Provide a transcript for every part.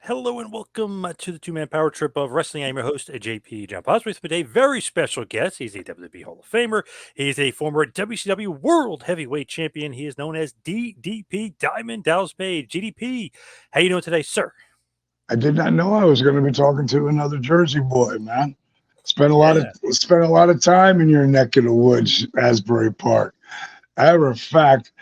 Hello and welcome to the two-man power trip of wrestling. I'm your host, JP John Paz, with a very special guest. He's a WWE Hall of Famer. He's a former WCW World Heavyweight Champion. He is known as DDP Diamond Dallas Page. GDP, how you doing today, sir? I did not know I was going to be talking to another Jersey boy, man. Yeah. Spent a lot of time in your neck of the woods, Asbury Park. Matter of fact,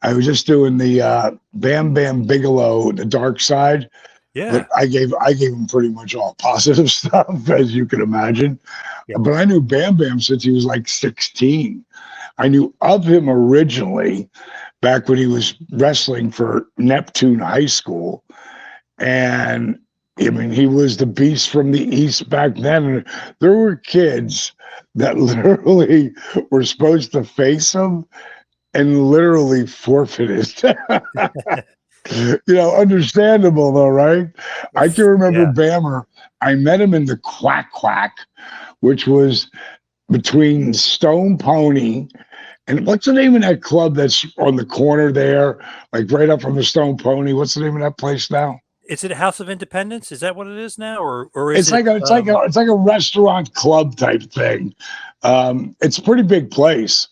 I was just doing the Bam Bam Bigelow, the Dark Side, but Yeah. I gave him pretty much all positive stuff, as you can imagine. Yep. But I knew Bam Bam since he was like 16. I knew of him originally back when he was wrestling for Neptune High School. And I mean, he was the beast from the East back then. And there were kids that literally were supposed to face him and literally forfeited. Understandable though, right? I can remember Yeah. Bammer. I met him in the Quack Quack, which was between Stone Pony and what's the name of that club that's on the corner there, like right up from the Stone Pony? What's the name of that place now? Is it a House of Independence? Is that what it is now, or is It's it? like a restaurant club type thing. It's a pretty big place.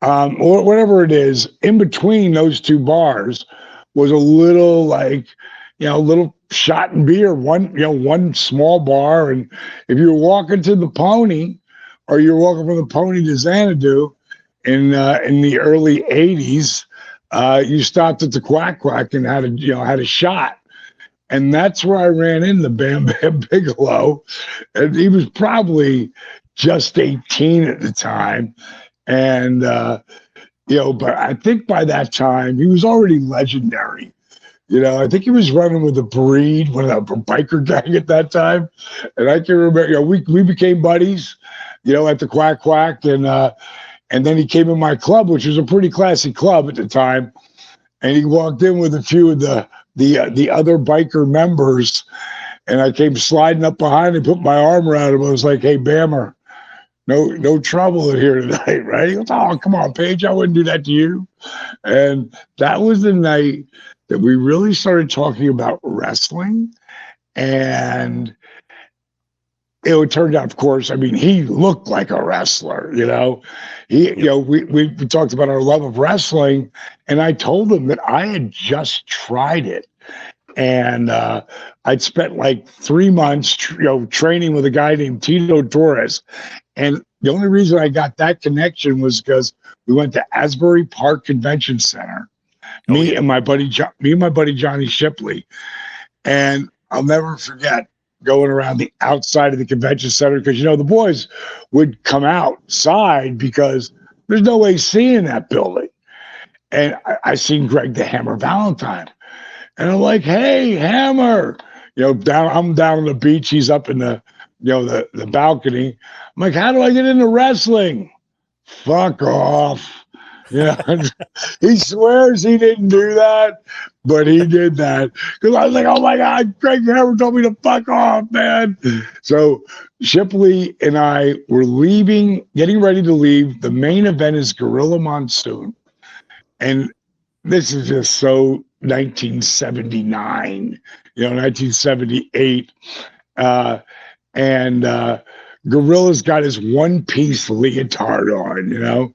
Or whatever it is, in between those two bars was a little like, a little shot and beer, one small bar. And if you were walking to the Pony or you're walking from the Pony to Xanadu in the early 80s, you stopped at the Quack Quack and had a shot. And that's where I ran into Bam Bam Bigelow. And he was probably just 18 at the time. And, but I think by that time he was already legendary. I think he was running with the Breed, one of the biker gang at that time. And I can remember, we became buddies, at the Quack Quack. And then he came in my club, which was a pretty classy club at the time. And he walked in with a few of the other biker members. And I came sliding up behind and put my arm around him. I was like, "Hey, Bammer, no trouble in here tonight, right?" He goes, "Oh, come on, Paige, I wouldn't do that to you." And that was the night that we really started talking about wrestling. And it turned out, of course, I mean, he looked like a wrestler, we talked about our love of wrestling, and I told him that I had just tried it. And I'd spent like 3 months, training with a guy named Tito Torres. And the only reason I got that connection was because we went to Asbury Park Convention Center. Oh Me yeah. and my buddy Johnny Shipley. And I'll never forget going around the outside of the convention center because the boys would come outside because there's no way seeing that building. And I seen Greg the Hammer Valentine. And I'm like, "Hey, Hammer." I'm down on the beach. He's up in the balcony. I'm like, "How do I get into wrestling?" Fuck off. He swears he didn't do that, but he did that. Because I was like, "Oh my God, Greg Hammer told me to fuck off, man." So Shipley and I were getting ready to leave. The main event is Gorilla Monsoon. And this is just so 1979, 1978. And Gorilla's got his one-piece leotard on,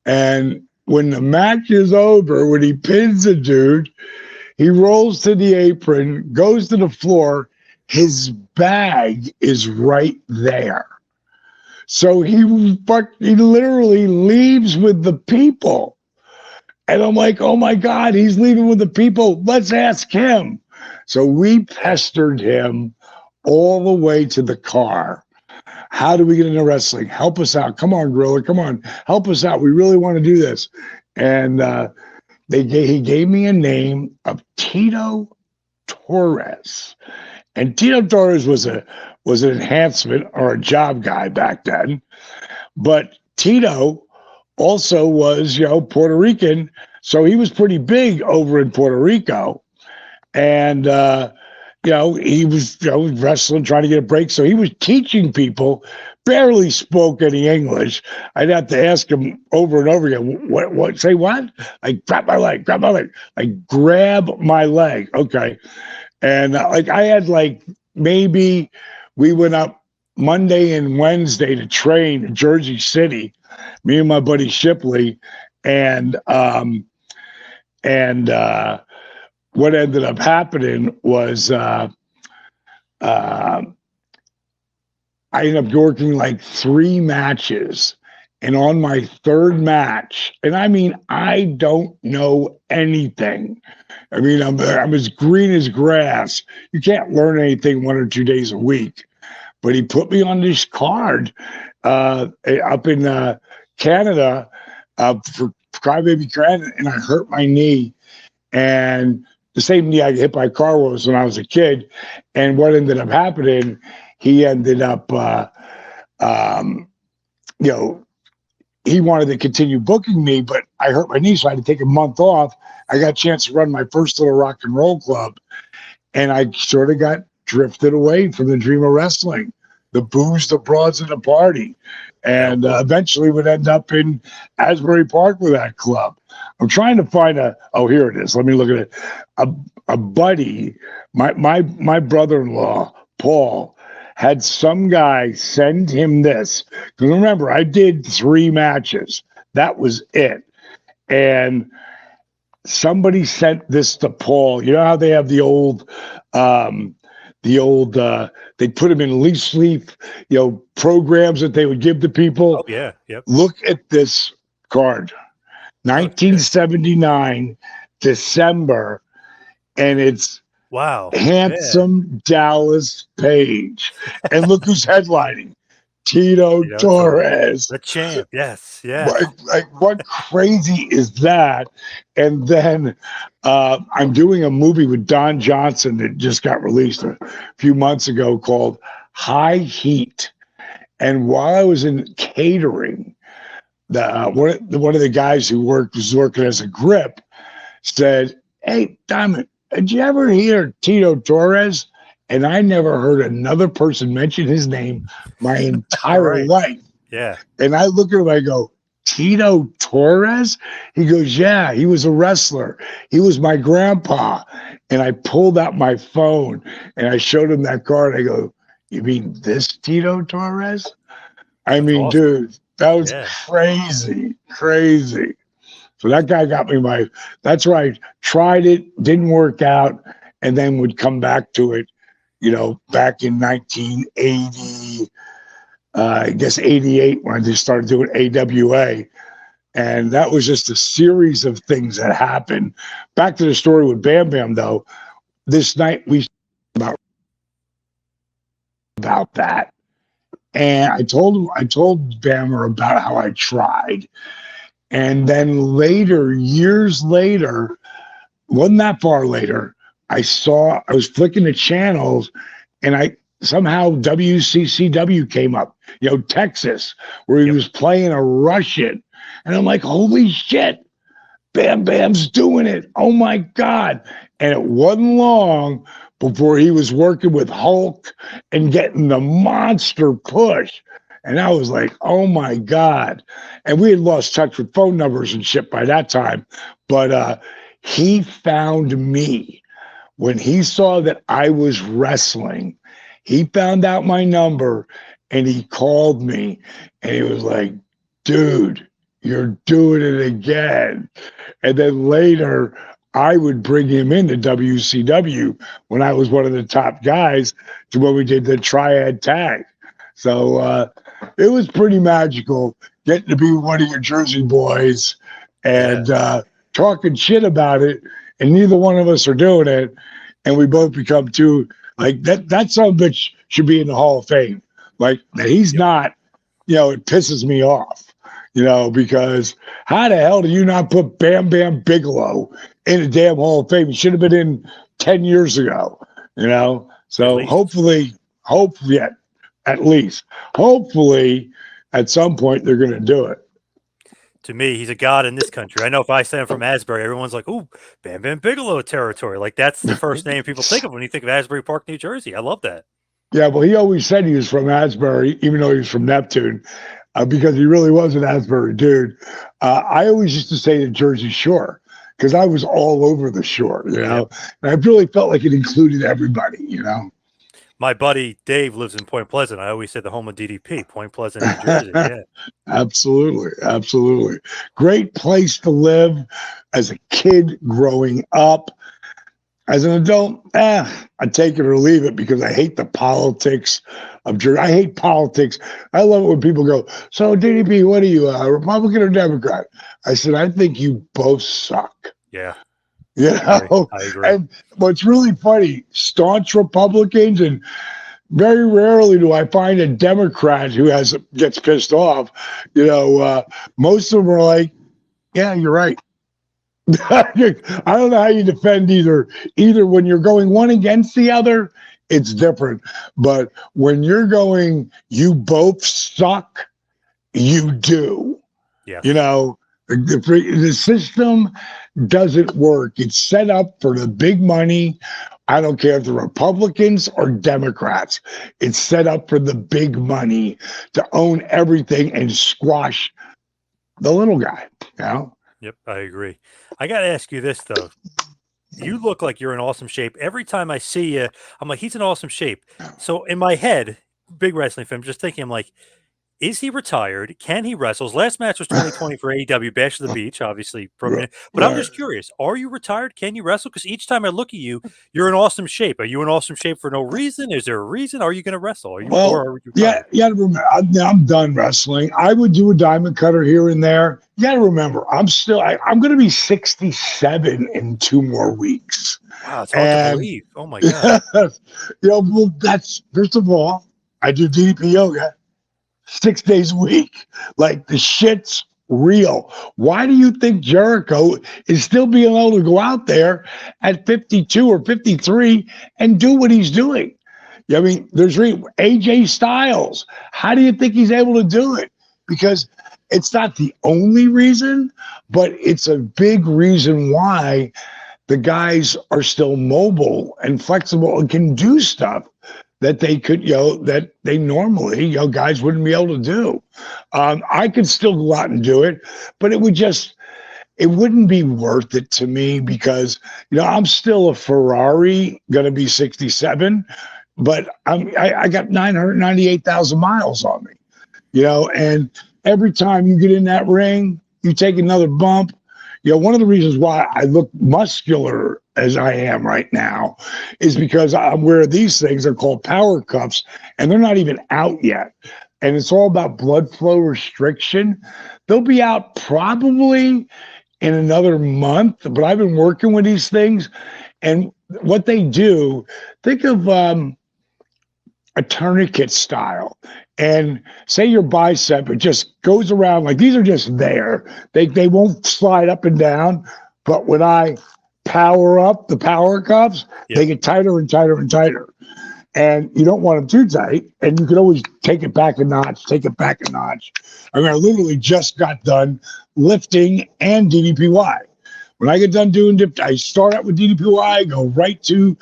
and when the match is over, when he pins a dude, he rolls to the apron, goes to the floor. His bag is right there. So he literally leaves with the people. And I'm like, "Oh my God, he's leaving with the people. Let's ask him." So we pestered him all the way to the car. "How do we get into wrestling? Help us out. Come on, Gorilla. Come on. Help us out. We really want to do this." And he gave me a name of Tito Torres. And Tito Torres was an enhancement or a job guy back then. But Tito also was, Puerto Rican. So he was pretty big over in Puerto Rico. And, he was wrestling, trying to get a break. So he was teaching people, barely spoke any English. I'd have to ask him over and over again, say what? Like, grab my leg, like, grab my leg. Okay. And like I had like maybe we went up Monday and Wednesday to train in Jersey City, me and my buddy Shipley, and and what ended up happening was uh, I ended up working like 3 matches. And on my third match, and I mean, I don't know anything. I mean, I'm as green as grass. You can't learn anything 1 or 2 days a week. But he put me on this card up in Canada for Crybaby Canada, and I hurt my knee. And the same knee I hit by car was when I was a kid. And what ended up happening, he ended up, you know, he wanted to continue booking me, but I hurt my knee, so I had to take a month off. I got a chance to run my first little rock and roll club, and I sort of got drifted away from the dream of wrestling, the booze, the broads, and the party, and eventually would end up in Asbury Park with that club. I'm trying to find oh, here it is. Let me look at it. A buddy, my brother-in-law, Paul, had some guy send him this. Because remember, I did 3 matches. That was it. And somebody sent this to Paul. You know how they have the old they put them in leaf sleeve, programs that they would give to people. Oh, yeah. Yep. Look at this card. 1979, December, and it's wow, handsome Dallas Page. And look who's headlining. Tito Torres. The champ, yes. Like what crazy is that? And then I'm doing a movie with Don Johnson that just got released a few months ago called High Heat. And while I was in catering, one of the guys who was working as a grip said, "Hey, Diamond, did you ever hear Tito Torres?" And I never heard another person mention his name my entire life. Yeah. And I look at him, I go, "Tito Torres?" He goes, "Yeah, he was a wrestler. He was my grandpa." And I pulled out my phone and I showed him that card. I go, "You mean this Tito Torres?" I mean, awesome. Dude, that was crazy. So that guy got me that's right. Tried it, didn't work out, and then would come back to it, back in 1980, I guess 88, when I just started doing AWA. And that was just a series of things that happened. Back to the story with Bam Bam, though. This night we about that. And I told Bammer about how I tried. And then later, years later, wasn't that far later, I was flicking the channels and somehow WCCW came up, Texas, where he was playing a Russian. And I'm like, holy shit, Bam Bam's doing it. Oh my God. And it wasn't long before he was working with Hulk and getting the monster push. And I was like, oh my God. And we had lost touch with phone numbers and shit by that time. But he found me when he saw that I was wrestling. He found out my number and he called me and he was like, "Dude, you're doing it again." And then later, I would bring him into WCW when I was one of the top guys to when we did the triad tag. So it was pretty magical getting to be one of your Jersey boys and talking shit about it. And neither one of us are doing it. And we both become two, like that son of a bitch should be in the Hall of Fame. Like he's not, it pisses me off. Because how the hell do you not put Bam Bam Bigelow in the damn Hall of Fame? He should have been in 10 years ago, So hopefully, at least, at some point they're going to do it. To me, he's a god in this country. I know if I say I'm from Asbury, everyone's like, "Ooh, Bam Bam Bigelow territory." Like that's the first name people think of when you think of Asbury Park, New Jersey. I love that. Yeah, well, he always said he was from Asbury, even though he was from Neptune. Because he really was an Asbury dude. I always used to say the Jersey Shore because I was all over the short, Yep. and I really felt like it included everybody. My buddy Dave lives in Point Pleasant. I always say the home of DDP, Point Pleasant, New Jersey. Yeah. Absolutely, absolutely. Great place to live as a kid growing up. As an adult, I take it or leave it because I hate the politics of Jersey. I hate politics. I love it when people go, "So DDP, what are you, a Republican or Democrat?" I said, "I think you both suck." Yeah. You know, I agree. and what's really funny, staunch Republicans, and very rarely do I find a Democrat who gets pissed off. Most of them are like, "Yeah, you're right." I don't know how you defend either. Either when you're going one against the other, it's different. But when you're going, you both suck, you do. Yeah. The system doesn't work. It's set up for the big money. I don't care if they're Republicans or Democrats. It's set up for the big money to own everything and squash the little guy. Yep, I agree. I got to ask you this though. You look like you're in awesome shape. Every time I see you, I'm like, he's in awesome shape. So in my head, big wrestling fan, just thinking, I'm like, is he retired? Can he wrestle? His last match was 2020 for AEW Bash of the Beach, obviously broken. But I'm just curious, are you retired? Can you wrestle? Because each time I look at you, you're in awesome shape. Are you in awesome shape for no reason? Is there a reason? Are you going to wrestle? Are you Yeah, you got to remember, I'm done wrestling. I would do a diamond cutter here and there. You got to remember, I'm going to be 67 in 2 more weeks. Wow, it's hard to believe. Oh my God. Well, that's, first of all, I do DDP yoga 6 days a week. Like, the shit's real. Why do you think Jericho is still being able to go out there at 52 or 53 and do what he's doing? I mean, there's AJ Styles. How do you think he's able to do it? Because it's not the only reason, but it's a big reason why the guys are still mobile and flexible and can do stuff that they could, that they normally, guys wouldn't be able to do. I could still go out and do it, but it wouldn't be worth it to me because, I'm still a Ferrari, going to be 67, but I got 998,000 miles on me, and every time you get in that ring, you take another bump. One of the reasons why I look muscular as I am right now is because I'm wearing these things. They're called power cuffs, and they're not even out yet. And it's all about blood flow restriction. They'll be out probably in another month, but I've been working with these things. And what they do, think of a tourniquet style. And say your bicep, it just goes around like these are just there. They won't slide up and down. But when I power up the power cuffs, they get tighter and tighter and tighter. And you don't want them too tight. And you can always take it back a notch, take it back a notch. I mean, I literally just got done lifting and DDPY. When I get done doing I start out with DDPY, go right to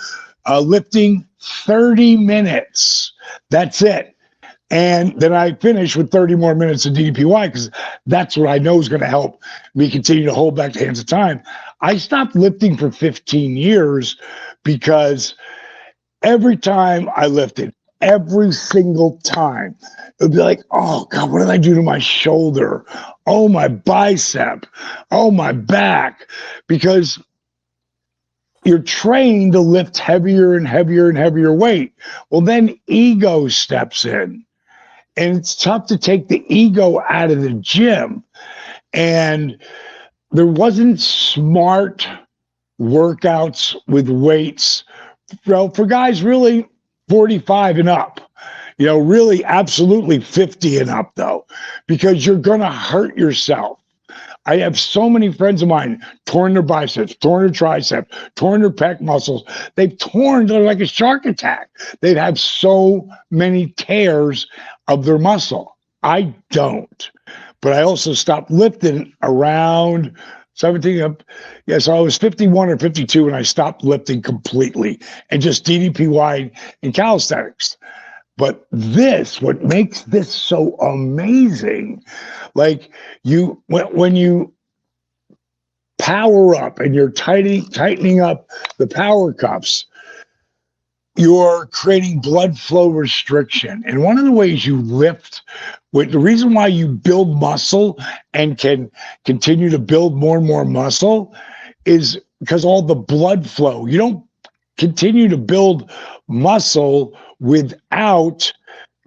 lifting 30 minutes. That's it. And then I finish with 30 more minutes of DDPY because that's what I know is going to help me continue to hold back the hands of time. I stopped lifting for 15 years because every time I lifted, every single time, it would be like, oh God, what did I do to my shoulder? Oh, my bicep. Oh, my back. Because you're trained to lift heavier and heavier and heavier weight. Well, then ego steps in. And it's tough to take the ego out of the gym. And there wasn't smart workouts with weights, for guys really 45 and up, really absolutely 50 and up though, because you're going to hurt yourself. I have so many friends of mine torn their biceps, torn their triceps, torn their pec muscles. They're like a shark attack. They'd have so many tears of their muscle. I don't. But I also stopped lifting around 17 up. Yeah, so I was 51 or 52 when I stopped lifting completely and just DDPY and calisthenics. But what makes this so amazing, like when you power up and you're tightening up the power cuffs, you're creating blood flow restriction. And one of the ways you lift, the reason why you build muscle and can continue to build more and more muscle is because all the blood flow. You don't continue to build muscle without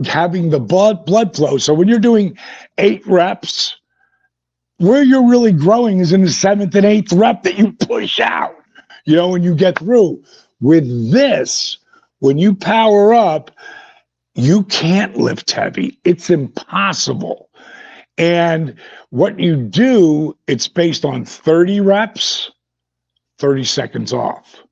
having the blood flow. So when you're doing 8 reps, where you're really growing is in the 7th and 8th rep that you push out, when you get through. With this, when you power up, you can't lift heavy. It's impossible. And what you do, it's based on 30 reps, 30 seconds off.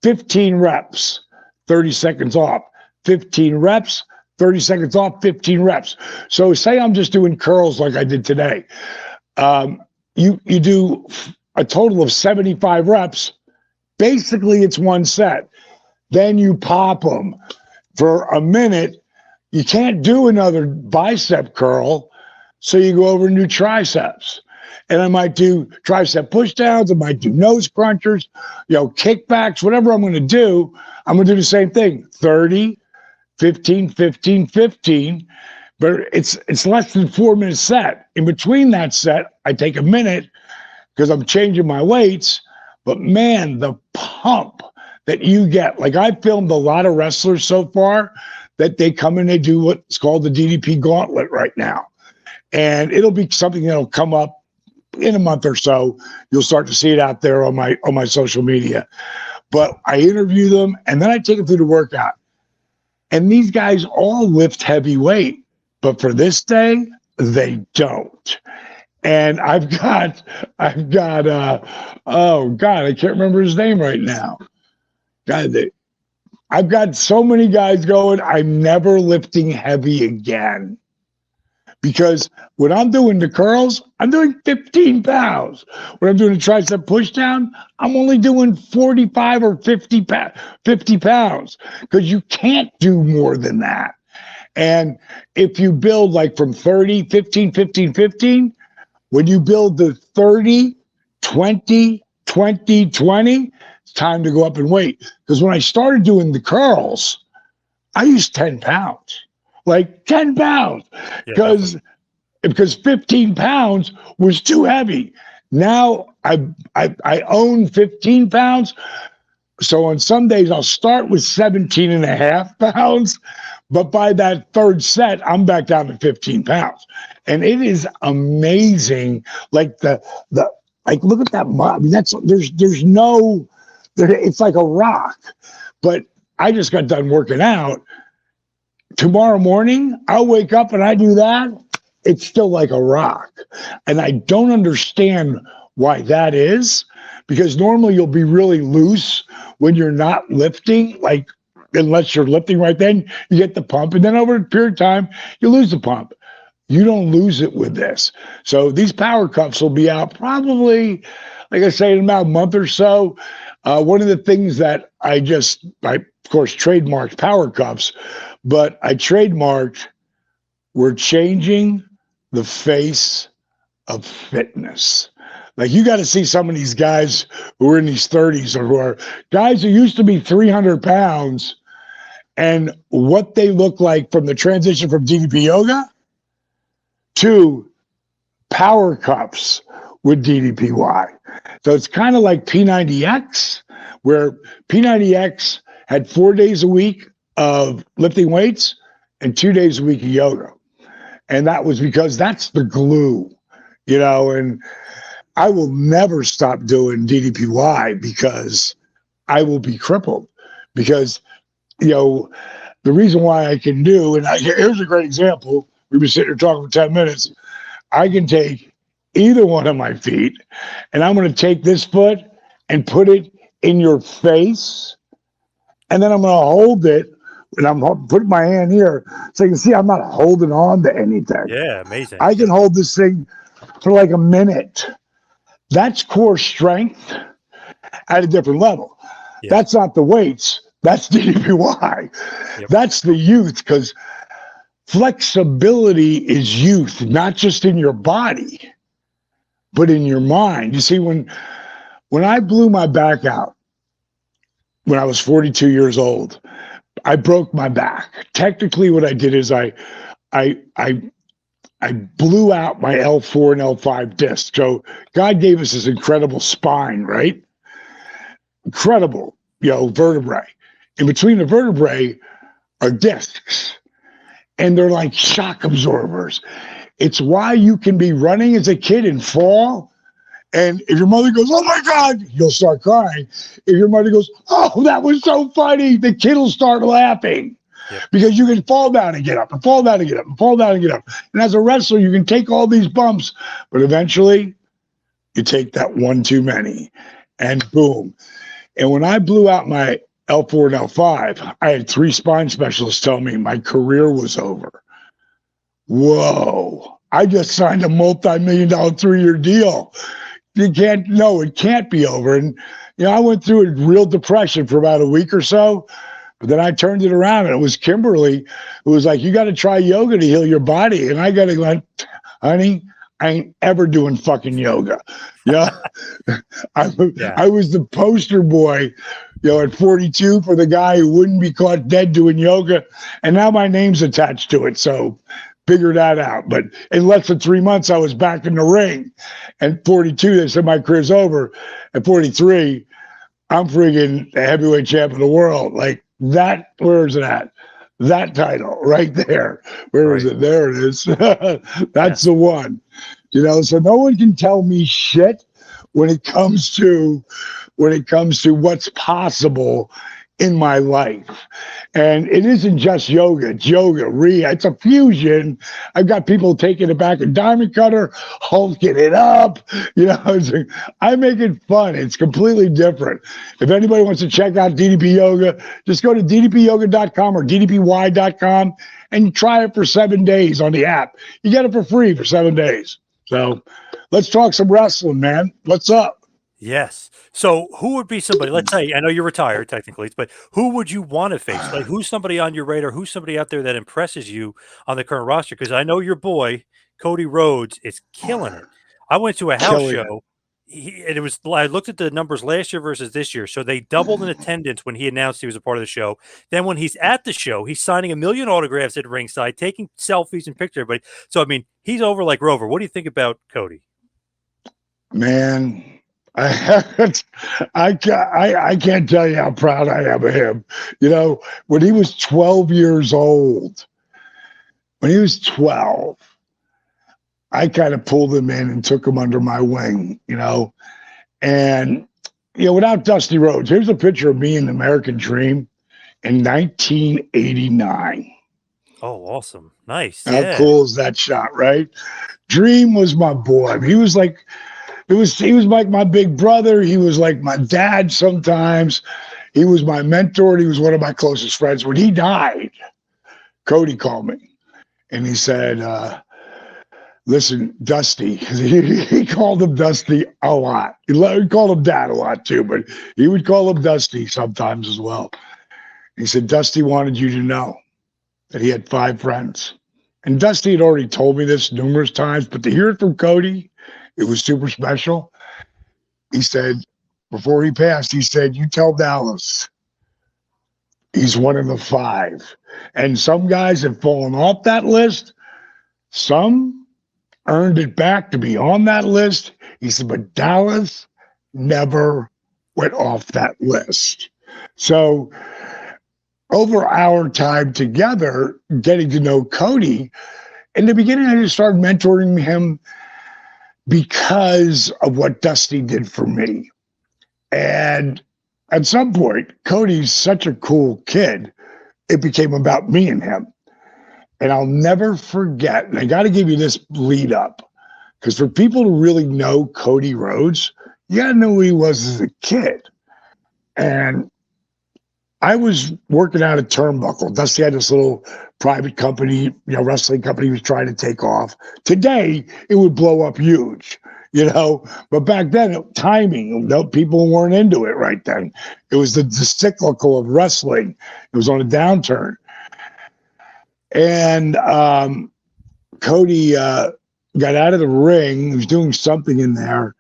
15 reps, 30 seconds off. 15 reps, 30 seconds off, 15 reps. So say I'm just doing curls like I did today. You do a total of 75 reps. Basically, it's one set. Then you pop them for a minute. You can't do another bicep curl, so you go over and do triceps. And I might do tricep pushdowns. I might do nose crunchers, kickbacks, whatever I'm going to do. I'm going to do the same thing. 30, 15, 15, 15. But it's less than 4 minute set. In between that set, I take a minute because I'm changing my weights. But man, the pump that you get, like I filmed a lot of wrestlers so far that they come and they do what's called the DDP gauntlet right now. And it'll be something that'll come up in a month or so. You'll start to see it out there on my social media. But I interview them and then I take them through the workout. And these guys all lift heavy weight, but for this day, they don't. And I've got oh God, I can't remember his name right now. God, I've got so many guys going, I'm never lifting heavy again. Because when I'm doing the curls, I'm doing 15 pounds. When I'm doing a tricep pushdown, I'm only doing 45 or 50 pounds because you can't do more than that. And if you build like from 30, 15, 15, 15, when you build the 30, 20, 20, 20, it's time to go up in weight. Because when I started doing the curls, I used 10 pounds. Like 10 pounds, because 15 pounds was too heavy. Now I own 15 pounds. So on some days I'll start with 17 and a half pounds, but by that third set, I'm back down to 15 pounds. And it is amazing. Like like look at that. I mean, it's like a rock, but I just got done working out. Tomorrow morning, I'll wake up and I do that. It's still like a rock. And I don't understand why that is, because normally you'll be really loose when you're not lifting, like unless you're lifting right then, you get the pump. And then over a period of time, you lose the pump. You don't lose it with this. So these power cuffs will be out probably, like I say, in about a month or so. One of the things that I of course, trademarked power cuffs, but I trademarked, we're changing the face of fitness. Like you got to see some of these guys who are in these 30s or who are guys who used to be 300 pounds and what they look like from the transition from DDP yoga to power cuffs with DDPY. So it's kind of like P90X, where P90X had 4 days a week of lifting weights and 2 days a week of yoga. And that was because that's the glue, and I will never stop doing DDPY because I will be crippled. Because, the reason why I can do, and here's a great example. We've been sitting here talking for 10 minutes. I can take either one of my feet and I'm going to take this foot and put it in your face. And then I'm going to hold it, and I'm putting my hand here so you can see I'm not holding on to anything. Yeah, amazing. I can hold this thing for like a minute. That's core strength at a different level. Yeah. That's not the weights. That's DDPY. Yep. That's the youth, because flexibility is youth, not just in your body, but in your mind. You see, when I blew my back out when I was 42 years old, I broke my back. Technically, what I did is I blew out my L4 and L5 disc. So God gave us this incredible spine, right? Incredible, vertebrae. In between the vertebrae are discs, and they're like shock absorbers. It's why you can be running as a kid and fall. And if your mother goes, "Oh my God," you'll start crying. If your mother goes, "Oh, that was so funny," the kid will start laughing. Yep. Because you can fall down and get up and fall down and get up and fall down and get up. And as a wrestler, you can take all these bumps, but eventually you take that one too many and boom. And when I blew out my L4 and L5, I had 3 spine specialists tell me my career was over. Whoa. I just signed a multi-million-dollar 3-year deal. It can't be over. And, I went through a real depression for about a week or so, but then I turned it around, and it was Kimberly who was like, "You got to try yoga to heal your body." And I got to go, "Honey, I ain't ever doing fucking yoga." I was the poster boy, at 42 for the guy who wouldn't be caught dead doing yoga. And now my name's attached to it. So figure that out. But in less than 3 months, I was back in the ring. And 42, they said my career's over. At 43, I'm friggin' the heavyweight champ of the world. Like that, where is it at? That title right there. Where is it? There it is. That's the one. So no one can tell me shit when it comes to what's possible in my life. And it isn't just yoga, it's yoga, it's a fusion. I've got people taking it back a diamond cutter, hulking it up. I make it fun. It's completely different. If anybody wants to check out DDP Yoga, just go to ddpyoga.com or ddpy.com and try it for 7 days on the app. You get it for free for 7 days. So let's talk some wrestling, man. What's up? Yes. So who would be somebody, let's say, I know you're retired technically, but who would you want to face? Like who's somebody on your radar? Who's somebody out there that impresses you on the current roster? Because I know your boy, Cody Rhodes, is killing it. I went to a house show. I looked at the numbers last year versus this year. So they doubled in attendance when he announced he was a part of the show. Then when he's at the show, he's signing 1 million autographs at ringside, taking selfies and pictures of everybody. So, I mean, he's over like Rover. What do you think about Cody? Man, I can't tell you how proud I am of him. When he was 12 years old, I kind of pulled him in and took him under my wing, and, without Dusty Rhodes, here's a picture of me in the American Dream in 1989. Oh, awesome. Nice. How cool is that shot, right? Dream was my boy. He was like my big brother. He was like my dad sometimes. He was my mentor. He was one of my closest friends. When he died, Cody called me and he said, "Listen, Dusty," he called him Dusty a lot. He called him Dad a lot too, but he would call him Dusty sometimes as well. He said, "Dusty wanted you to know that he had 5 friends." And Dusty had already told me this numerous times, but to hear it from Cody, it was super special. He said, before he passed, he said, "You tell Dallas he's one of the 5. And some guys have fallen off that list. Some earned it back to be on that list." He said, "But Dallas never went off that list." So over our time together, getting to know Cody, in the beginning, I just started mentoring him because of what Dusty did for me. And at some point, Cody's such a cool kid, it became about me and him. And I'll never forget, and I got to give you this lead up, because for people to really know Cody Rhodes, you got to know who he was as a kid. And I was working out at Turnbuckle. Dusty had this little private company, wrestling company he was trying to take off. Today, it would blow up huge, but back then, timing, people weren't into it right then. It was the cyclical of wrestling. It was on a downturn. And Cody got out of the ring. He was doing something in there.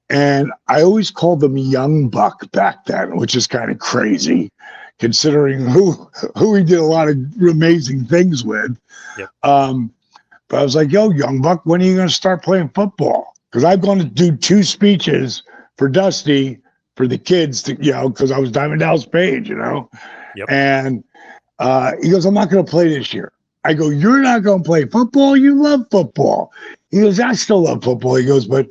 And I always called him Young Buck back then, which is kind of crazy considering who he did a lot of amazing things with. Yep. But I was like, yo, Young Buck, when are you going to start playing football? Because I've gone to do 2 speeches for Dusty for the kids to, because I was Diamond Dallas Page, Yep. And he goes, I'm not going to play this year. I go, you're not going to play football? You love football. He goes, I still love football. He goes, but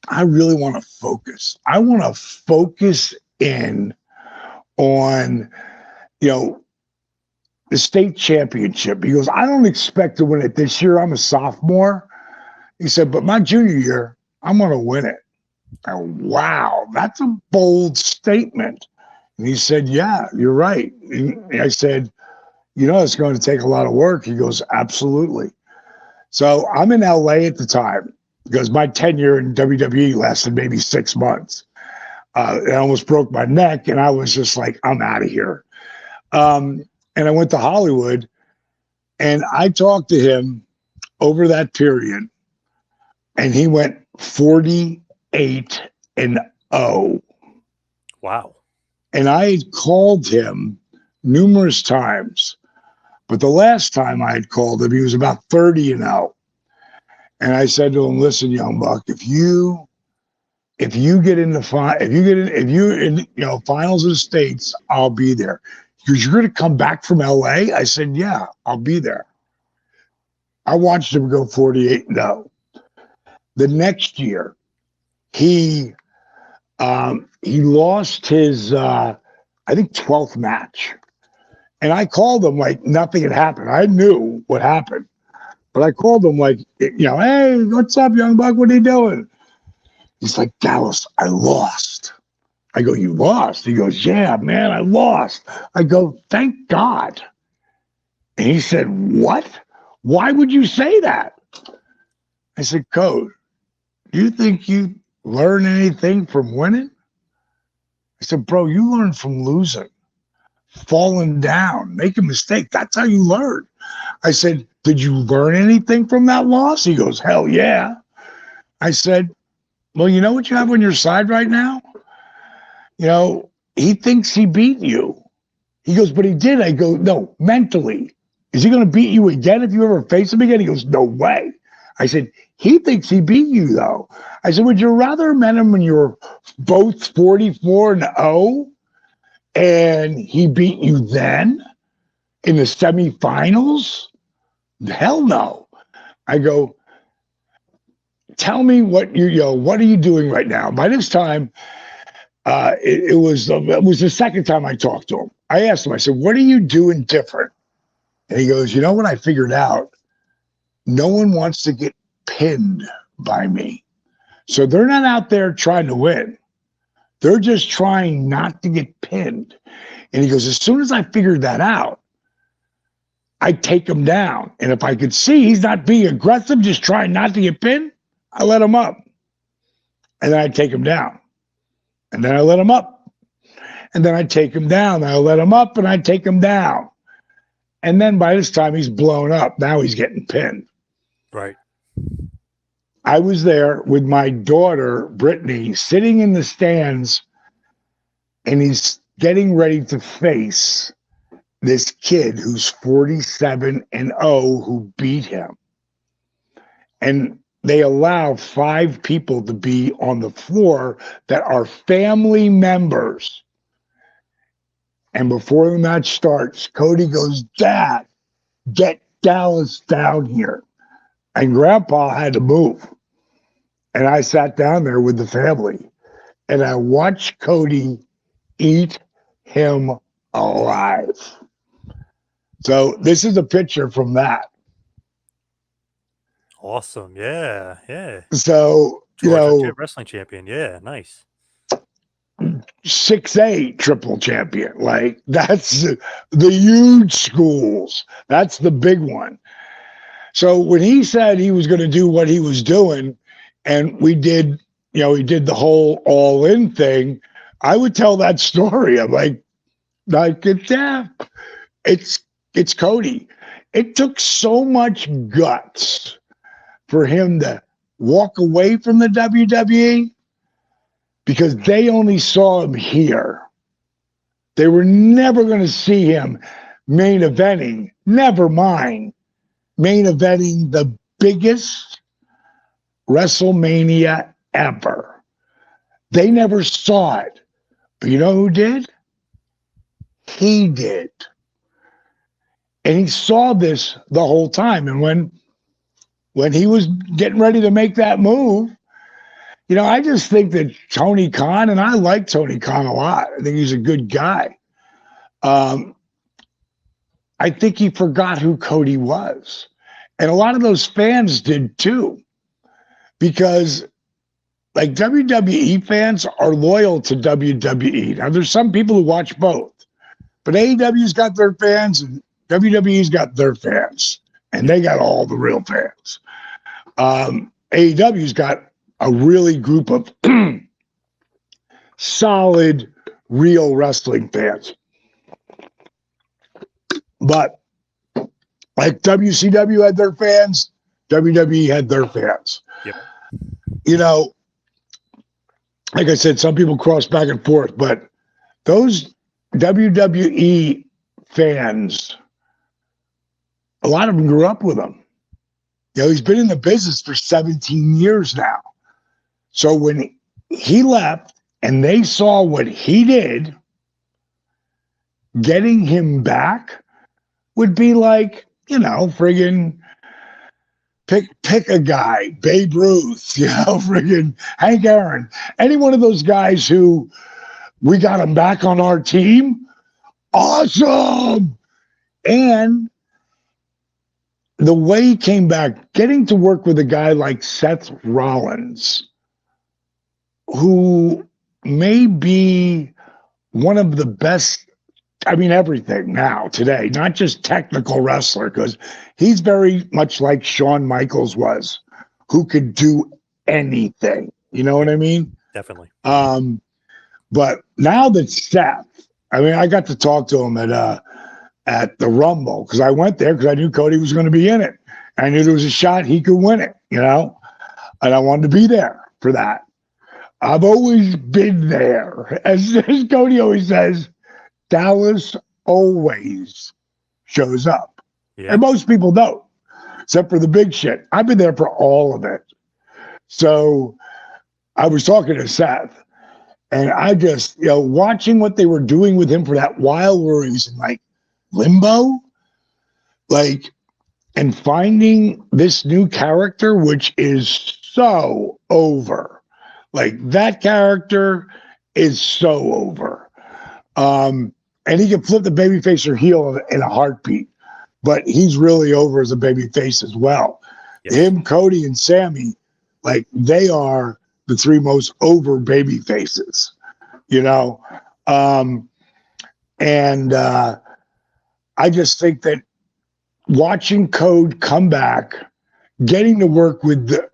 I really want to focus. I want to focus in on, the state championship. He goes, I don't expect to win it this year. I'm a sophomore. He said, but my junior year, I'm going to win it. I go, wow, that's a bold statement. And he said, yeah, you're right. And I said, it's going to take a lot of work. He goes, absolutely. So I'm in LA at the time because my tenure in WWE lasted maybe 6 months. I almost broke my neck, and I was just like, I'm out of here. And I went to Hollywood, and I talked to him over that period, and he went 48-0. Wow. And I had called him numerous times, but the last time I had called him, he was about 30-0. And I said to him, listen, Young Buck, if you get in the finals of the states, I'll be there. Because you're going to come back from LA? I said, yeah, I'll be there. I watched him go 48-0. The next year, he lost his, I think, 12th match. And I called him like nothing had happened. I knew what happened. But I called him like, hey, what's up, Young Buck? What are you doing? He's like, Dallas, I lost. I go, you lost? He goes, yeah, man, I lost. I go, thank God. And he said, what? Why would you say that? I said, Cody, do you think you learn anything from winning? I said, bro, you learn from losing, falling down, making mistakes. That's how you learn. I said, did you learn anything from that loss? He goes, hell yeah. I said, well, you know what you have on your side right now? He thinks he beat you. He goes, but he did. I go, no, mentally. Is he going to beat you again if you ever face him again? He goes, no way. I said, he thinks he beat you, though. I said, would you rather have met him when you were both 44-0 and he beat you then in the semifinals? Hell no. I go, tell me what what are you doing right now? By this time, it was the second time I talked to him. I asked him, I said, what are you doing different? And he goes, you know what I figured out? No one wants to get pinned by me. So they're not out there trying to win. They're just trying not to get pinned. And he goes, as soon as I figured that out, I take him down. And if I could see he's not being aggressive, just trying not to get pinned, I let him up. And then I take him down. And then I let him up. And then I take him down. I let him up and I take him down. And then by this time, he's blown up. Now he's getting pinned. Right. I was there with my daughter, Brittany, sitting in the stands, and he's getting ready to face this kid who's 47-0 who beat him. And they allow 5 people to be on the floor that are family members. And before the match starts, Cody goes, Dad, get Dallas down here. And Grandpa had to move. And I sat down there with the family. And I watched Cody eat him alive. So this is a picture from that. Awesome. Yeah. Yeah. So, wrestling champion. Yeah. Nice. 6'8" triple champion. Like, that's the huge schools. That's the big one. So when he said he was going to do what he was doing, and we did, he did the whole all-in thing, I would tell that story. I'm like it's Cody. It took so much guts for him to walk away from the WWE because they only saw him here. They were never going to see him main eventing, never mind main eventing the biggest WrestleMania ever. They never saw it. But you know who did? He did. And he saw this the whole time. And when he was getting ready to make that move, you know, I just think that Tony Khan, and I like Tony Khan a lot. I think he's a good guy. I think he forgot who Cody was. And a lot of those fans did too. Because like WWE fans are loyal to WWE. Now there's some people who watch both. But AEW's got their fans and WWE's got their fans. And they got all the real fans. AEW's got a really group of solid, real wrestling fans. But like WCW had their fans, WWE had their fans. Yep. You know, like I said, some people cross back and forth, but those WWE fans, a lot of them grew up with him. You know, he's been in the business for 17 years now. So when he left and they saw what he did, getting him back would be like, you know, friggin' pick a guy, Babe Ruth, you know, friggin' Hank Aaron, any one of those guys who we got him back on our team. Awesome. And the way he came back, getting to work with a guy like Seth Rollins, who may be one of the best, I mean, everything now today, not just technical wrestler, because he's very much like Shawn Michaels was, who could do anything. You know what I mean? Definitely. But now that Seth, I mean, I got to talk to him at the Rumble because I went there because I knew Cody was going to be in it. I knew there was a shot he could win it, you know, and I wanted to be there for that. I've always been there. As Cody always says, Dallas always shows up. Yeah. And most people don't, except for the big shit. I've been there for all of it. So I was talking to Seth, and I just, you know, watching what they were doing with him for that while where he was in like limbo, like, and finding this new character, which is so over. Like that character is so over. And he can flip the babyface or heel in a heartbeat, but he's really over as a babyface as well. Yes. Him, Cody, and Sammy, like they are the three most over baby faces, you know? I just think that watching Code come back, getting to work with the,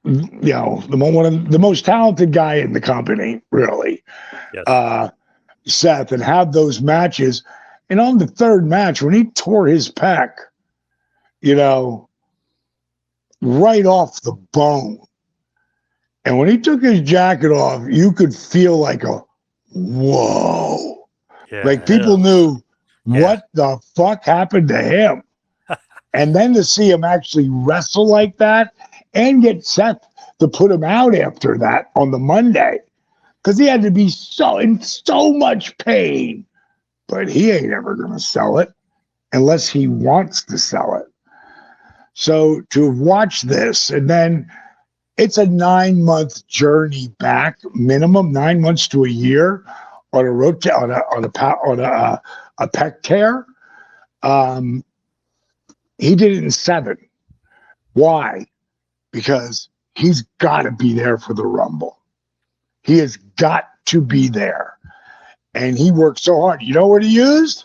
you know, one of the most talented guy in the company, really, yes. Seth, and have those matches. And on the third match, when he tore his pec, you know, right off the bone, and when he took his jacket off, you could feel like a whoa. Yeah, like people knew what the fuck happened to him. And then to see him actually wrestle like that and get Seth to put him out after that on the Monday, because he had to be in so much pain. But he ain't ever going to sell it unless he wants to sell it. So to watch this, and then it's a 9-month journey back, minimum 9 months to a year on a pec tear. He did it in 7. Why? Because he's got to be there for the Rumble. He has got to be there. And he worked so hard. You know what he used?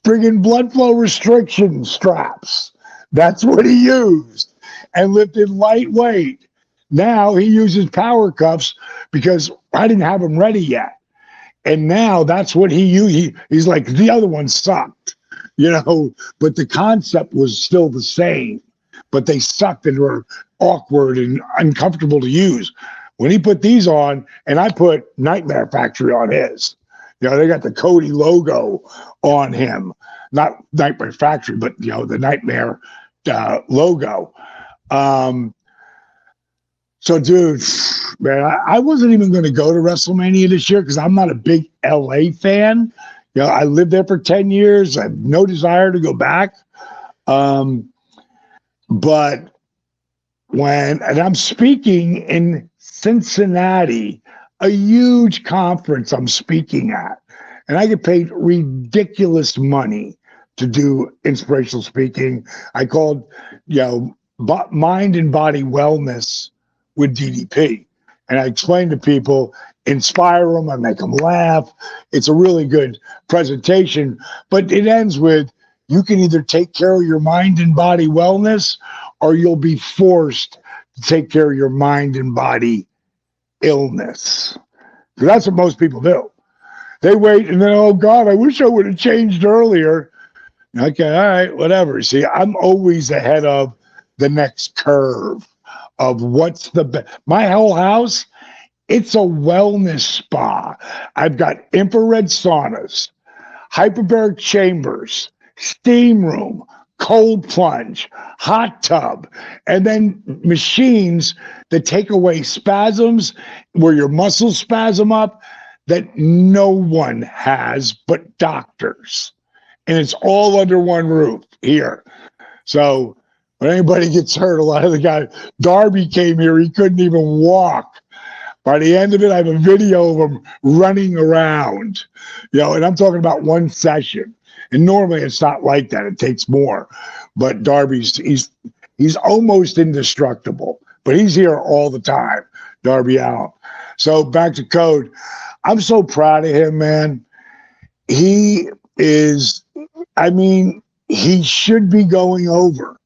Friggin' blood flow restriction straps. That's what he used. And lifted lightweight. Now he uses power cuffs because I didn't have them ready yet. And now that's what he used. He's like, the other one sucked, you know, but the concept was still the same. but they sucked and were awkward and uncomfortable to use. When he put these on, and I put Nightmare Factory on his, they got the Cody logo on him, not Nightmare Factory, but the Nightmare logo. So, dude, man, I wasn't even going to go to WrestleMania this year because I'm not a big LA fan. I lived there for 10 years. I have no desire to go back. But and I'm speaking in Cincinnati, a huge conference I'm speaking at, and I get paid ridiculous money to do inspirational speaking. I called, mind and body wellness with DDP. And I explain to people, inspire them, I make them laugh. It's a really good presentation, but it ends with, you can either take care of your mind and body wellness, or you'll be forced to take care of your mind and body illness. Because that's what most people do. They wait and then, oh God, I wish I would have changed earlier. Okay, all right, whatever. See, I'm always ahead of the next curve of what's the best. My whole house, it's a wellness spa. I've got infrared saunas, hyperbaric chambers, steam room, cold plunge, hot tub, and then machines that take away spasms where your muscles spasm up that no one has but doctors. And it's all under one roof here. So when anybody gets hurt, a lot of the guys, Darby came here, he couldn't even walk. By the end of it, I have a video of him running around, and I'm talking about one session. And normally it's not like that. It takes more. But Darby's, he's almost indestructible, but he's here all the time, Darby Allin. So back to Code. I'm so proud of him, man. He is, he should be going over.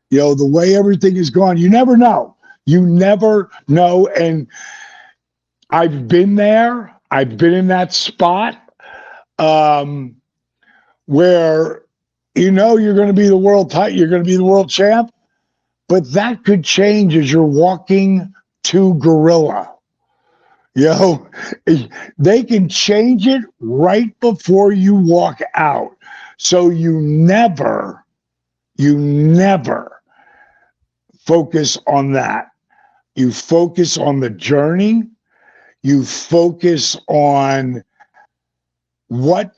The way everything is going, you never know. You never know. And I've been there. I've been in that spot where you're going to be the world you're going to be the world champ, but that could change as you're walking to Gorilla. They can change it right before you walk out. So you never focus on that. You focus on the journey. You focus on what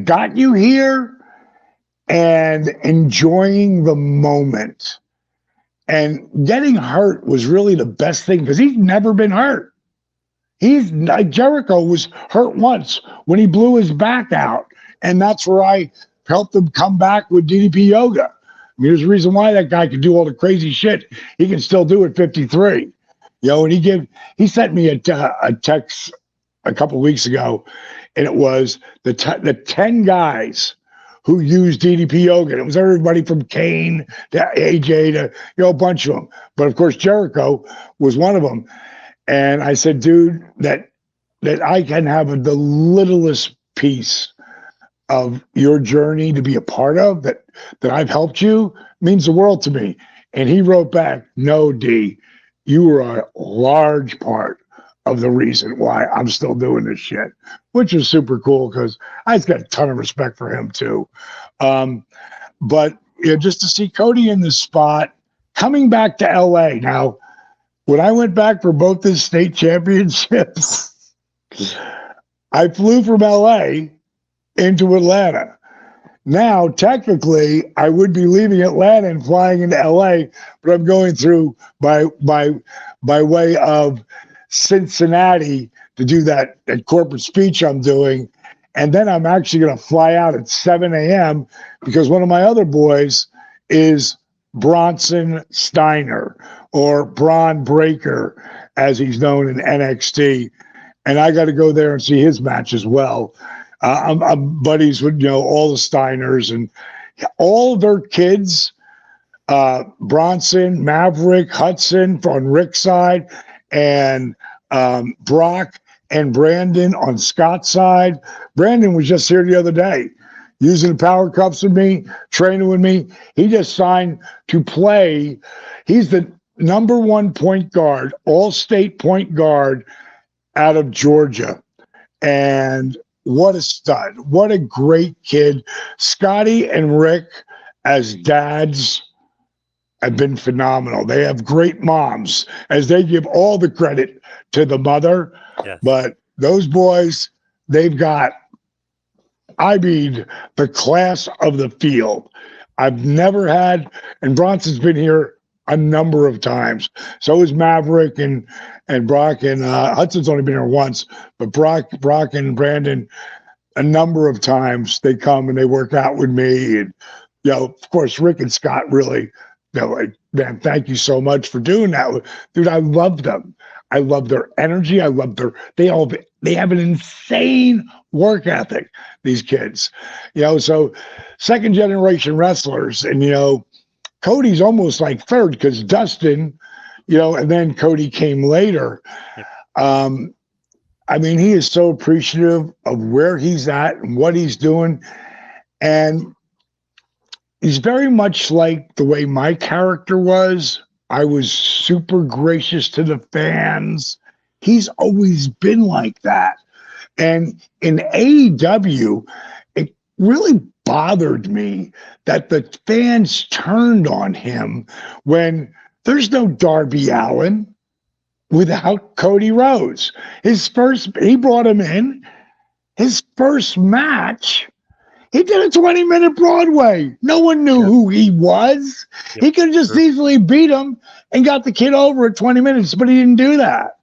got you here and enjoying the moment. And getting hurt was really the best thing because he's never been hurt. Jericho was hurt once when he blew his back out. And that's where I helped him come back with DDP yoga. There's a reason why that guy can do all the crazy shit he can still do at 53. And he sent me a text a couple of weeks ago, and it was the 10 guys who used DDP yoga. And it was everybody from Kane to AJ to a bunch of them. But of course, Jericho was one of them. And I said, dude, that I can have the littlest piece of your journey to be a part of, that I've helped you, means the world to me. And he wrote back, no, D, you were a large part of the reason why I'm still doing this shit, which is super cool because I just got a ton of respect for him too. But just to see Cody in this spot, coming back to LA. Now, when I went back for both his state championships, I flew from LA into Atlanta. Now, technically, I would be leaving Atlanta and flying into LA, but I'm going through by way of Cincinnati to do that corporate speech I'm doing. And then I'm actually going to fly out at 7 a.m. because one of my other boys is Bronson Steiner, or Braun Breaker, as he's known in NXT. And I got to go there and see his match as well. I'm buddies with, all the Steiners and all their kids, Bronson, Maverick, Hudson on Rick's side, and Brock and Brandon on Scott's side. Brandon was just here the other day. using the power cups with me, training with me. He just signed to play. He's the number 1 point guard, all-state point guard out of Georgia. And what a stud. What a great kid. Scotty and Rick as dads have been phenomenal. They have great moms, as they give all the credit to the mother. Yes. But those boys, they've got, I mean, the class of the field. I've never had, and Bronson's been here a number of times. So is Maverick and Brock, and Hudson's only been here once, but Brock and Brandon, a number of times they come and they work out with me. And, of course, Rick and Scott really, like, man, thank you so much for doing that. Dude, I love them. I love their energy. I love they have an insane work ethic, these kids. So second generation wrestlers. And, Cody's almost like third because Dustin, and then Cody came later. I mean, he is so appreciative of where he's at and what he's doing. And he's very much like the way my character was. I was super gracious to the fans. He's always been like that. And in AEW, it really bothered me that the fans turned on him when there's no Darby Allin without Cody Rhodes. He brought him in. His first match, he did a 20-minute Broadway. No one knew who he was. He could have just easily beat him and got the kid over at 20 minutes, but he didn't do that.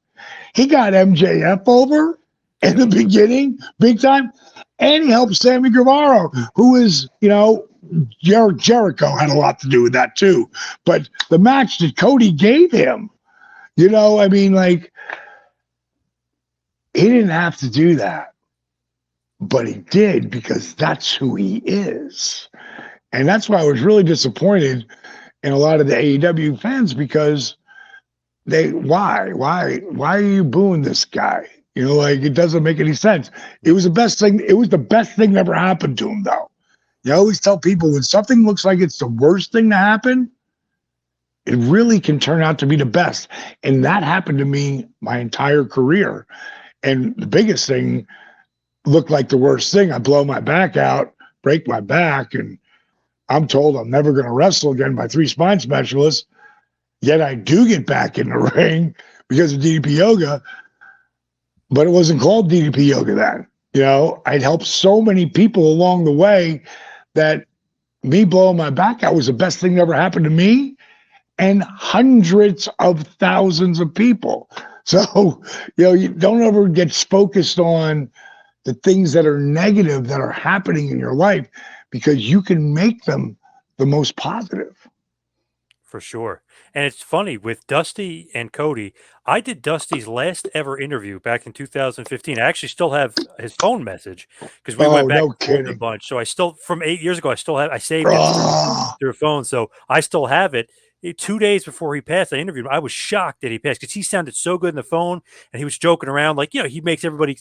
He got MJF over in the beginning, big time, and he helped Sammy Guevara, who is, Jericho had a lot to do with that too. But the match that Cody gave him, he didn't have to do that. But he did, because that's who he is. And that's why I was really disappointed in a lot of the AEW fans, because why are you booing this guy? It doesn't make any sense. It was the best thing that ever happened to him, though. I always tell people, when something looks like it's the worst thing to happen, it really can turn out to be the best. And that happened to me my entire career. And the biggest thing looked like the worst thing. I blow my back out, break my back, and I'm told I'm never going to wrestle again by 3 spine specialists. Yet I do get back in the ring because of DDP yoga, but it wasn't called DDP yoga then. I'd helped so many people along the way that me blowing my back out was the best thing that ever happened to me and hundreds of thousands of people. So, you don't ever get focused on the things that are negative that are happening in your life, because you can make them the most positive. For sure. And it's funny with Dusty and Cody. I did Dusty's last ever interview back in 2015. I actually still have his phone message because we went back and forth a bunch. So I still, from 8 years ago, I saved it through a phone. So I still have it. 2 days before he passed, I interviewed him. I was shocked that he passed because he sounded so good in the phone, and he was joking around like, he makes everybody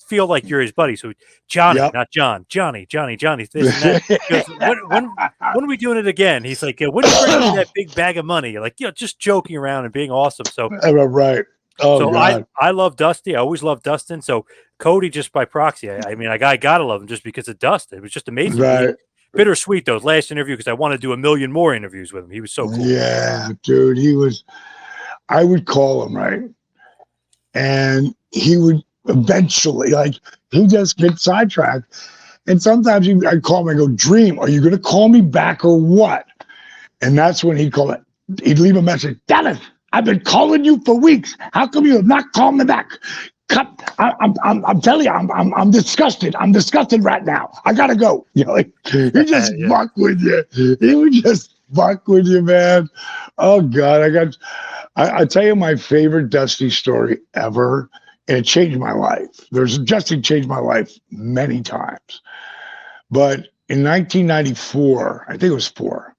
feel like you're his buddy. So Johnny, not John, Johnny, this and that. He goes, when are we doing it again? He's like, when are you bringing that big bag of money? Like, just joking around and being awesome. So right. So I love Dusty. I always loved Dustin. So Cody, just by proxy, I mean, I gotta love him just because of Dustin. It was just amazing. Right. Bittersweet, though, last interview, because I want to do a million more interviews with him. He was so cool. Yeah, dude, I would call him, right? And he would eventually, he just get sidetracked. And sometimes I'd call him and go, Dream, are you going to call me back or what? And that's when he'd call it. He'd leave a message. Dallas, I've been calling you for weeks. How come you have not called me back? I'm telling you, I'm disgusted. I'm disgusted right now. I gotta go. He just fuck with you. He would just fuck with you, man. Oh God, I tell you my favorite Dusty story ever, and it changed my life. Dusty changed my life many times, but in 1994, I think it was four.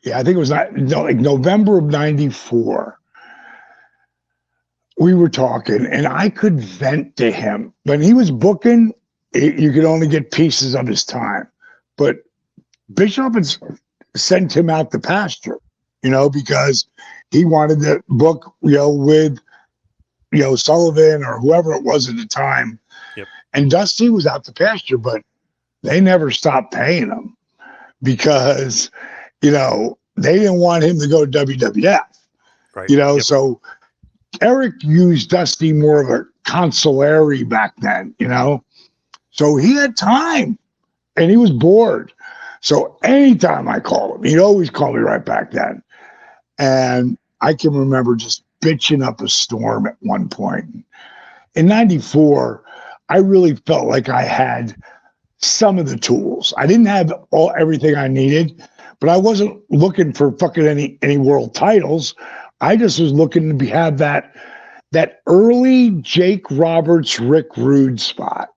Yeah, I think it was November of '94. We were talking, and I could vent to him when he was booking you could only get pieces of his time. But Bischoff had sent him out to pasture, because he wanted to book, with, Sullivan or whoever it was at the time. Yep. And Dusty was out to pasture, but they never stopped paying him because, they didn't want him to go to WWF, Right. Yep. So Eric used Dusty more of a consulary back then, so he had time and he was bored. So anytime I called him, he'd always call me right back then. And I can remember just bitching up a storm at one point. In 94, I really felt like I had some of the tools. I didn't have everything I needed, but I wasn't looking for fucking any world titles. I just was looking to have that early Jake Roberts, Rick Rude spot.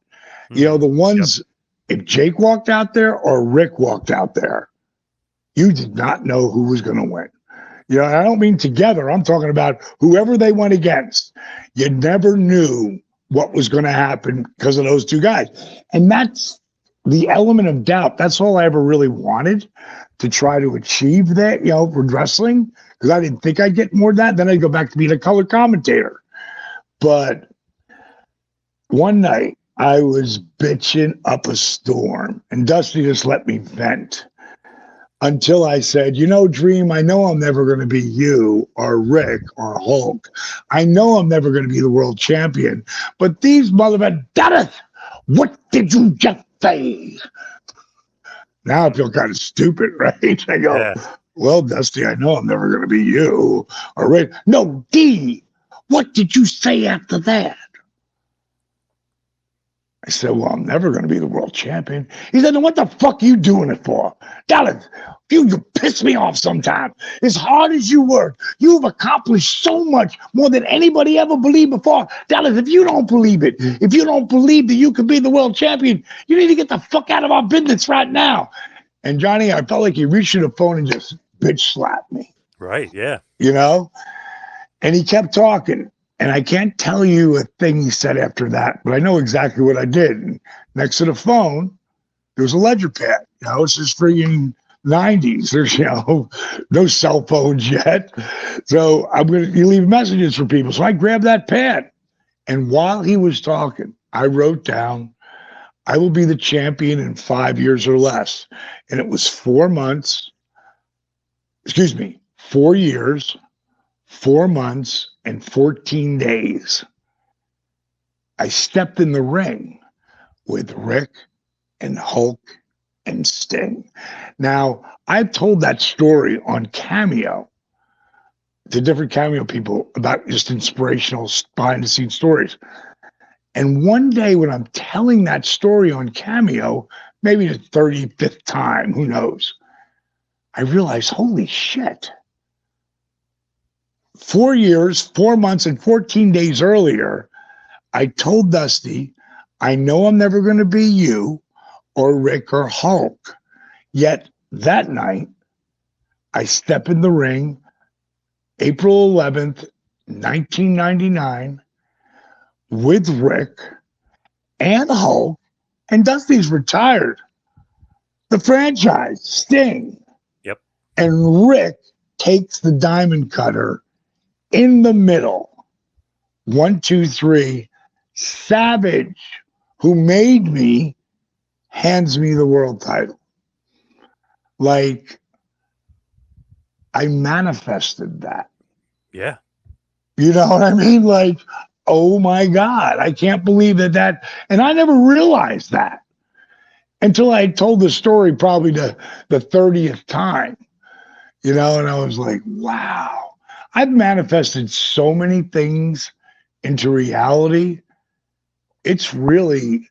The ones, if Jake walked out there or Rick walked out there, you did not know who was going to win. I don't mean together. I'm talking about whoever they went against. You never knew what was going to happen because of those two guys. And that's the element of doubt. That's all I ever really wanted to try to achieve that, for wrestling, because I didn't think I'd get more than that. Then I'd go back to being a color commentator. But one night I was bitching up a storm and Dusty just let me vent. Until I said, Dream, I know I'm never going to be you or Rick or Hulk. I know I'm never going to be the world champion. But these motherfuckers, what did you just say? Now I feel kind of stupid, right? I go, well, Dusty, I know I'm never going to be you or Rick. No, D, what did you say after that? I said, well, I'm never going to be the world champion. He said, then what the fuck are you doing it for? Dallas, you piss me off sometimes. As hard as you work, you've accomplished so much more than anybody ever believed before. Dallas, if you don't believe it, if you don't believe that you could be the world champion, you need to get the fuck out of our business right now. And Johnny, I felt like he reached through the phone and just bitch slapped me. Right, yeah. And he kept talking. And I can't tell you a thing he said after that, but I know exactly what I did. And next to the phone, there was a ledger pad. It's just freaking 90s. There's, no cell phones yet. So you leave messages for people. So I grabbed that pad. And while he was talking, I wrote down, I will be the champion in 5 years or less. And it was 4 years, 4 months, and 14 days. I stepped in the ring with Rick and Hulk and Sting. Now, I've told that story on Cameo to different Cameo people about just inspirational behind-the-scenes stories. And one day when I'm telling that story on Cameo, maybe the 35th time, who knows, I realized, holy shit. 4 years, 4 months, and 14 days earlier, I told Dusty, I know I'm never going to be you or Rick or Hulk. Yet that night, I step in the ring, April 11th, 1999, with Rick and Hulk, and Dusty's retired. The franchise, Sting. Yep. And Rick takes the diamond cutter in the middle. 1, 2, 3. Savage, who made me, hands me the world title. Like, I manifested that. Yeah. You know what I mean? Like, oh my God, I can't believe that. And I never realized that until I told the story probably the 30th time, and I was like, wow. I've manifested so many things into reality. It's really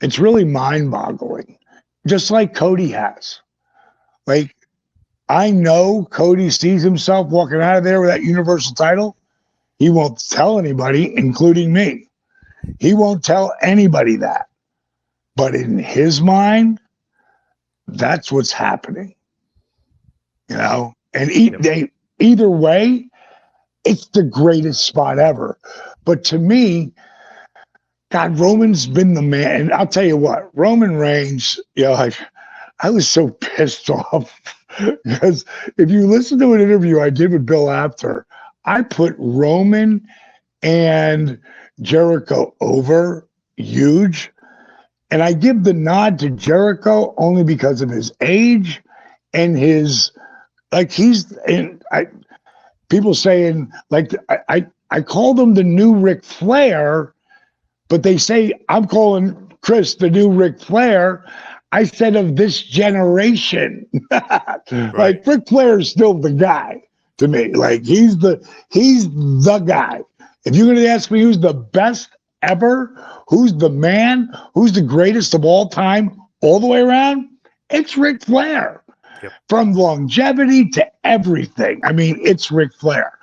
mind-boggling, just like Cody has. Like, I know Cody sees himself walking out of there with that Universal title. He won't tell anybody, including me. He won't tell anybody that. But in his mind, that's what's happening. And either way, it's the greatest spot ever. But to me, God, Roman's been the man. And I'll tell you what, Roman Reigns, I was so pissed off because if you listen to an interview I did with Bill Apter, I put Roman and Jericho over huge. And I give the nod to Jericho only because of his age and his, like, people saying, like, I called him the new Ric Flair, but they say I'm calling Chris the new Ric Flair. I said of this generation. Like, Ric Flair is still the guy to me. Like, he's the guy. If you're going to ask me who's the best ever, who's the man, who's the greatest of all time, all the way around, it's Ric Flair. Yep. From longevity to everything. I mean, it's Ric Flair.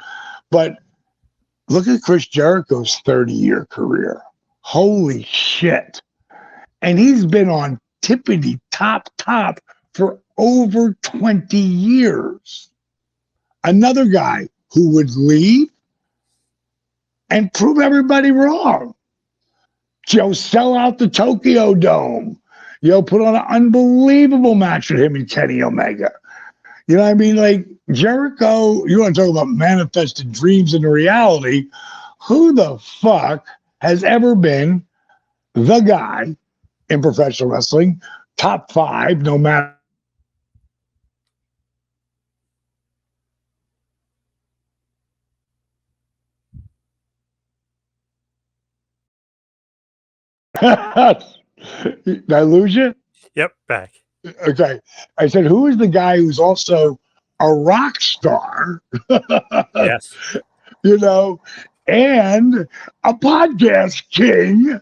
But look at Chris Jericho's 30-year career. Holy shit. And he's been on tippity top for over 20 years. Another guy who would leave and prove everybody wrong. Sell out the Tokyo Dome. Put on an unbelievable match with him and Kenny Omega. You know what I mean? Like, Jericho, you want to talk about manifested dreams into reality. Who the fuck has ever been the guy in professional wrestling, top 5, no matter Did I lose you? Yep, back. Okay. I said, who is the guy who's also a rock star? Yes. And a podcast king.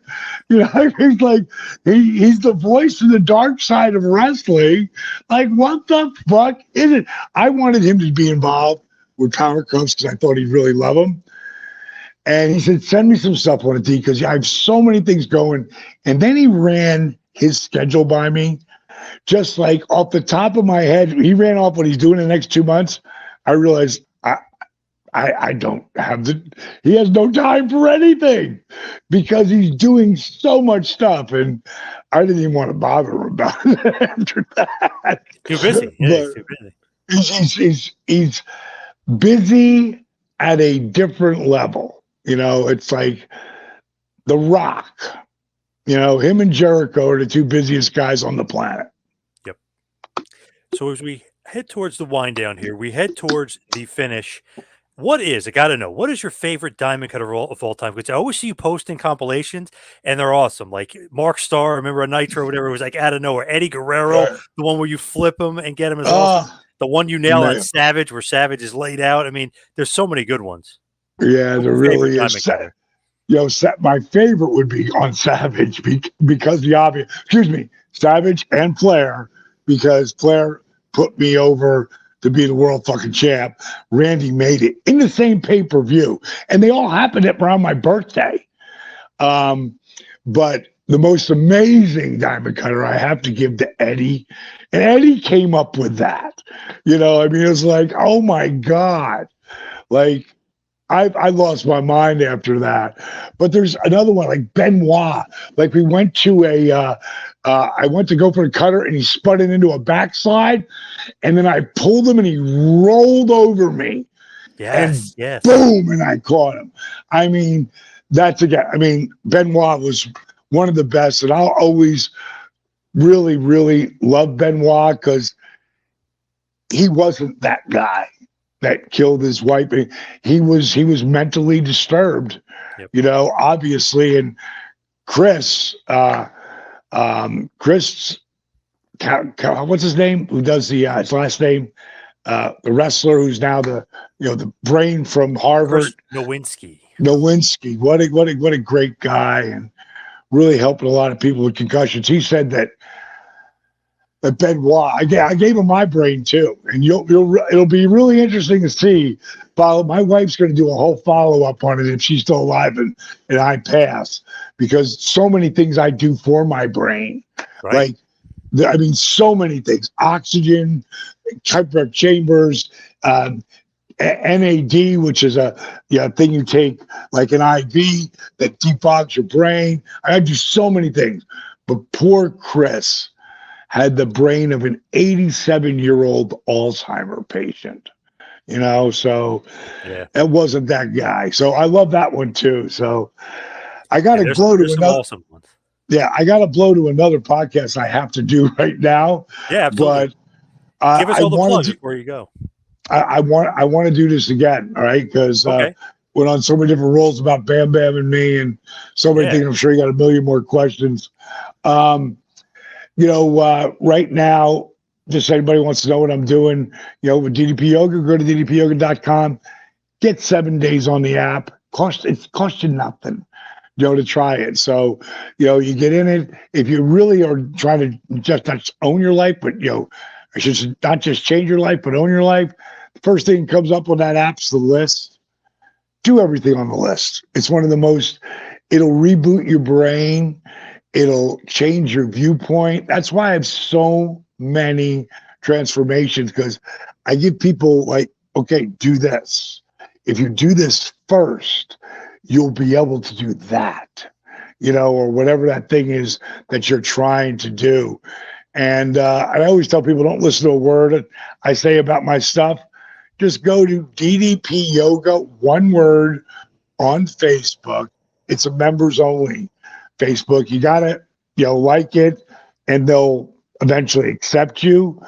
He's like, he's the voice of the dark side of wrestling. Like, what the fuck is it? I wanted him to be involved with Power Cups because I thought he'd really love him. And he said, send me some stuff on it, D, because I have so many things going. And then he ran his schedule by me, just like off the top of my head. He ran off what he's doing in the next 2 months. I realized I don't have he has no time for anything because he's doing so much stuff. And I didn't even want to bother him about it after that. Too busy. Yeah, he's too busy. He's busy at a different level. It's like The Rock. Him and Jericho are the two busiest guys on the planet. Yep. So as we head towards the wind down here, we head towards the finish. I got to know, what is your favorite diamond cutter of all time? Because I always see you posting compilations, and they're awesome. Like Mark Starr, remember a Nitro, whatever, it was like out of nowhere. Eddie Guerrero, the one where you flip him and get him is awesome. The one you nail on Savage, where Savage is laid out. I mean, there's so many good ones. Yeah, there really is. My favorite would be on Savage because the obvious. Excuse me, Savage and Flair, because Flair put me over to be the world fucking champ. Randy made it in the same pay-per-view, and they all happened around my birthday. But the most amazing diamond cutter I have to give to Eddie, and Eddie came up with that. It was like, oh my God, like. I lost my mind after that. But there's another one, like Benoit. Like, we went to I went to go for a cutter, and he spun it into a backslide, and then I pulled him, and he rolled over me. Yes. Boom, and I caught him. I mean, Benoit was one of the best, and I'll always really, really love Benoit because he wasn't that guy that killed his wife. He was mentally disturbed, obviously. And Chris, what's his name? Who does his last name? The wrestler who's now the brain from Harvard. Nowinski. What a great guy, and really helping a lot of people with concussions. He said that Benoit, I gave him my brain too, and it'll be really interesting to see. My wife's going to do a whole follow-up on it if she's still alive and I pass, because so many things I do for my brain, right. So many things: oxygen, hyperbaric chambers, NAD, which is a thing you take like an IV that defogs your brain. I do so many things, but poor Chris had the brain of an 87-year-old Alzheimer patient. So Yeah. it wasn't that guy. So I love that one too. So I got to blow to There's some another. awesome ones. Yeah, I got to blow to another podcast I have to do right now. Yeah, absolutely. But Give us I all the wanted plugs to. before you go. I want to do this again. All right, because Okay. went on so many different roles about Bam Bam and me, and so many Yeah. things. I'm sure you got a million more questions. Right now, just anybody wants to know what I'm doing, with DDP Yoga, go to ddpyoga.com. Get 7 days on the app. It costs you nothing, to try it. So, you get in it. If you really are trying to just not own your life, but I should not just change your life, but own your life. The first thing that comes up on that app's the list. Do everything on the list. It's one of the most. It'll reboot your brain. It'll change your viewpoint. That's why I have so many transformations, because I give people like, okay, do this. If you do this first, you'll be able to do that, or whatever that thing is that you're trying to do. And I always tell people, don't listen to a word I say about my stuff. Just go to DDP Yoga, one word, on Facebook. It's a members only Facebook. You gotta, like it, and they'll eventually accept you.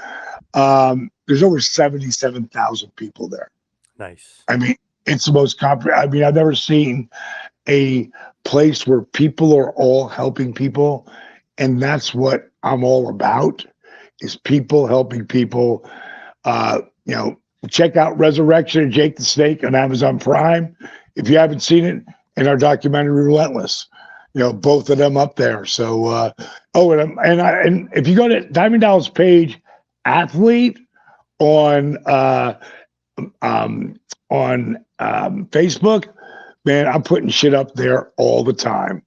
There's over 77,000 people there. Nice. I mean, it's the most I mean, I've never seen a place where people are all helping people, and that's what I'm all about, is people helping people. Check out Resurrection of Jake the Snake on Amazon Prime if you haven't seen it, and our documentary Relentless. Both of them up there. So, and if you go to Diamond Dallas Page athlete on Facebook, man, I'm putting shit up there all the time.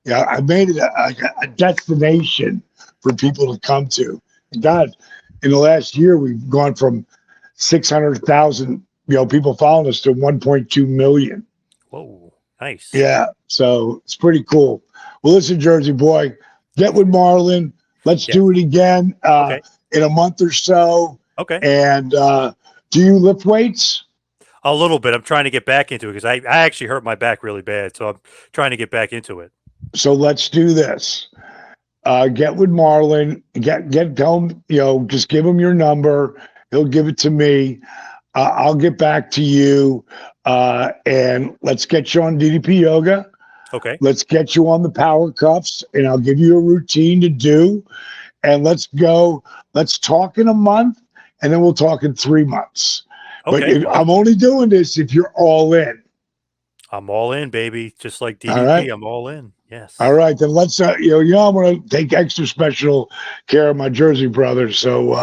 Yeah, I made it a destination for people to come to. God, in the last year, we've gone from 600,000 people following us to 1.2 million. Whoa, nice. Yeah, so it's pretty cool. Well, listen, Jersey boy, get with Marlon. Let's do it again in a month or so. Okay. And do you lift weights? A little bit. I'm trying to get back into it because I actually hurt my back really bad, so I'm trying to get back into it. So let's do this. Get with Marlon. Tell him, just give him your number. He'll give it to me. I'll get back to you, and let's get you on DDP Yoga. Okay. Let's get you on the power cuffs, and I'll give you a routine to do. And let's go. Let's talk in a month, and then we'll talk in 3 months. Okay. But I'm only doing this if you're all in. I'm all in, baby. Just like DDP, all right. I'm all in. Yes. All right, then let's. I'm going to take extra special care of my Jersey brothers. So,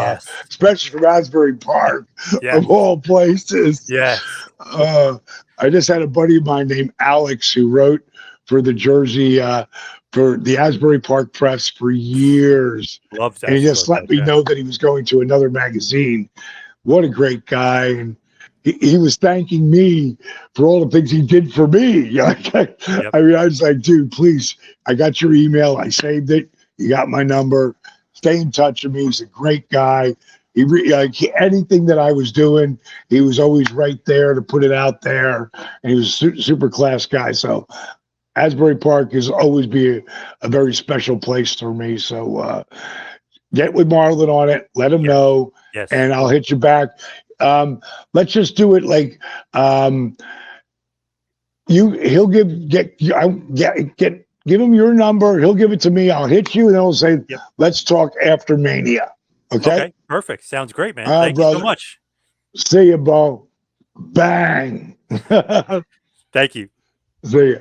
especially from Asbury Park, of all places. Yeah. I just had a buddy of mine named Alex who wrote for the Jersey, for the Asbury Park Press for years. Love that. And he just let me know that he was going to another magazine. What a great guy. And he was thanking me for all the things he did for me. I mean, I was like, dude, please, I got your email. I saved it. You got my number. Stay in touch with me. He's a great guy. Anything that I was doing, he was always right there to put it out there. And he was a super class guy. So Asbury Park is always be a very special place for me. So get with Marlon on it. Let him know. Yes. And I'll hit you back. Let's just do it like he'll give him your number, he'll give it to me, I'll hit you, and then we'll say let's talk after Mania. Okay, perfect. Sounds great, man. Thank you so much. See you, Bo. Bang. Thank you. See you.